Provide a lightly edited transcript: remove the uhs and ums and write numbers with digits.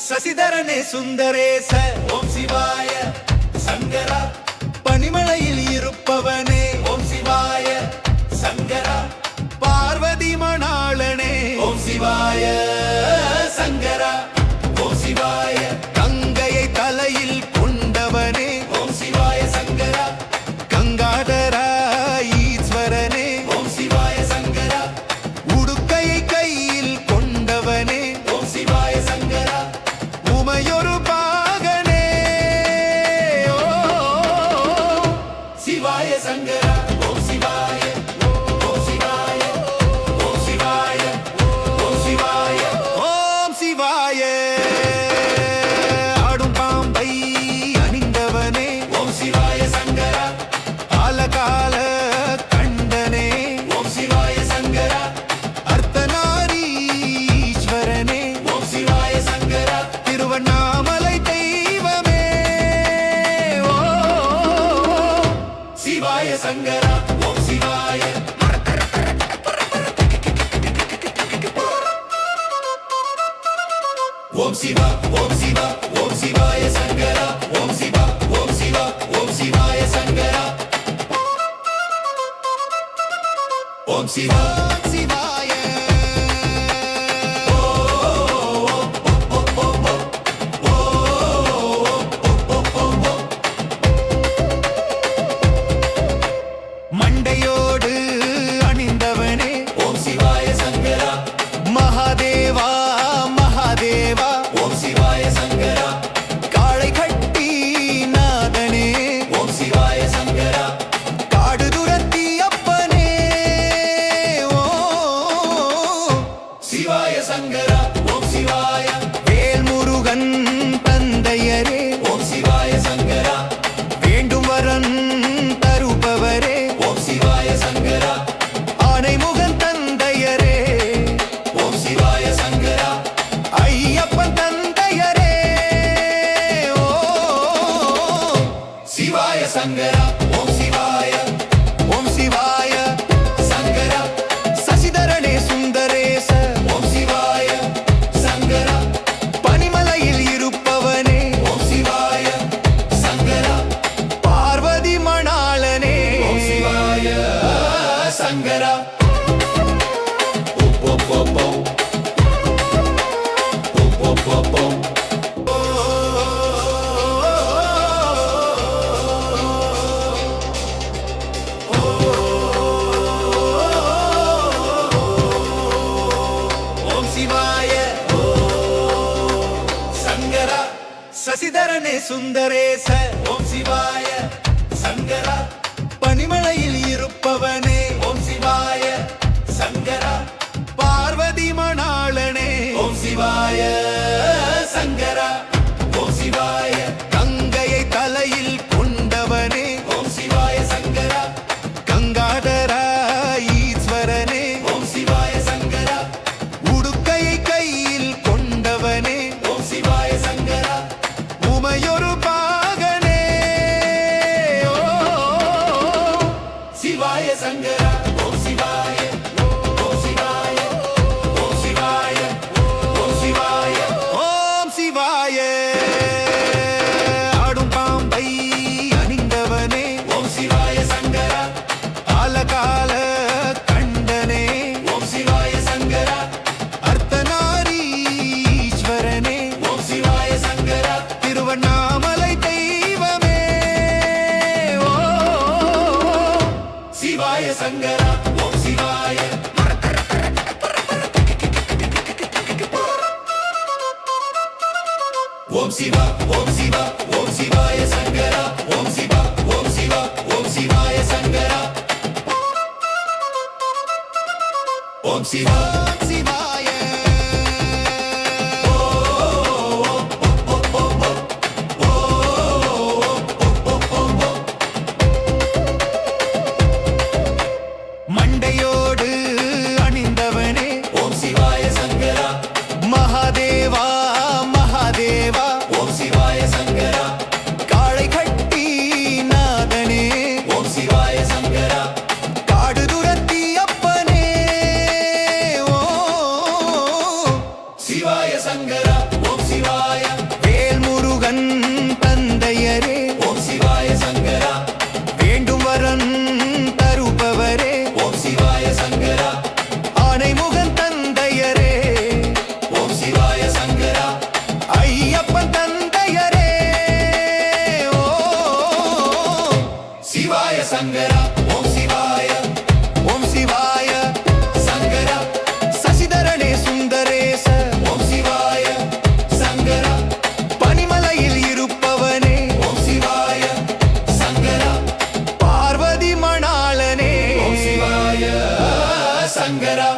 சசிதரனே சுந்தரேச ஓம் சிவாய சங்கரா பனிமலையில் இருப்பவனே ஓம் சிவாய சங்கரா பார்வதி மணாளனே ஓம் சிவாய சங்கரா ஓம் சிவாய கங்கையை தலையில் கொண்டவனே ஓம் சிவாய சங்கரா கங்காதரா ஈஸ்வரனே ஓம் சிவாய சங்கரா உடுக்கையை கையில் கொண்டவனே ஓம் சிவாய சங்கரா உமையொரு பாகனே ஓ சிவாய சங்கரா ஓம் சிவாய ஓம் சிவாய ஓம் சிவாய ஓம் சிவாய ஓம் சிவாய ஆடும் பாம்பை அணிந்தவனே ஓம் சிவாய சங்கரா ஆலகால கண்டனே ஓம் சிவாய சங்கரா அர்த்தநாரீஸ்வரனே ஓம் சிவாய சங்கரா திருவண்ணாமலை தெய்வமே ஓ சிவாய சங்கரா ஓம் சிவாய ஓம் சிவா ஓம் சிவா ஓம் சிவாய சங்கரா ஓம் சிவா ஓம் சிவா ஓம் சிவாய சங்கரா ஓம் சிவா சிவாய மண்டையோடு அணிந்தவனே ஓம் சிவாய சங்கரா மகாதேவா மகாதேவா ஓம் சிவாய சங்கரா காளை கட்டி நாதனே ஓம் சிவாய சங்கரா காடு துரத்தி அப்பனே ஓ சிவாய சங்கரா ஓம் சிவாய வேல்முருகன் தந்தையரே ஓம் சிவாய சங்கரா வேண்டும் வரன் தருபவரே ஓம் சிவாய சங்கரா ஆனைமுகன் தந்தையரே ஓம் சிவாய சங்கரா ஐயப்பன் தந்தையரே ஓ சிவாய சங்கரா ஓம் சிவாய ஓம் சிவாய சங்கரா சசிதரனே சுந்தரேச ஓம் சிவாய சங்கரா பனிமலையில் இருப்பவனே ஓம் சிவாய சங்கரா பார்வதி மணாளனே ஓம் சிவாய சங்கரா ஓம் சிவாய சங்கரா சசிதரனே சுந்தரேச ஓம் சிவாய சங்கரா பனிமலையில் இருப்பவனே ஓம் சிவாய சங்கரா பார்வதி மணாளனே ஓம் சிவாய சங்கரா ஓம் சிவாய கங்கையை தலையில் கொண்டவனே ஓம் சிவாய சங்கரா கங்காதரா ஈஸ்வரனே ஓம் சிவாய சங்கரா உடுக்கையை கையில் கொண்டவனே ஓம் சிவாய சங்கரா உமையொரு பாகனே ஓ சிவாய சங்கரா ஓம் சிவாய ஓம் சிவாய ஓம் சிவாய ஓம் சிவாய ஓம் சிவாய ஆடும் பாம்பை அணிந்தவனே ஓம் சிவாய சங்கரா ஆலகால கண்டனே ஓம் சிவாய சங்கரா அர்த்தநாரீஸ்வரனே ஓம் சிவாய சங்கரா திருவண்ணாமலை தெய்வமே ஓ சிவாய சங்கரா ஓம் சிவாய ஓம் சிவா ஓம் சிவா ஓம் சிவாய சங்கரா ஓம் சிவா ஓம் சிவா ஓம் சிவாய சங்கரா ஓம் சிவா சிவாய சிவாய சங்கரா ஓம் சிவாய ஓம் சிவாய சங்கரா சசிதரனே சுந்தரேச ஓம் சிவாய சங்கரா பனிமலையில் இருப்பவனே ஓம் சிவாய சங்கரா பார்வதி மணாளனே ஓம் சிவாய சங்கரா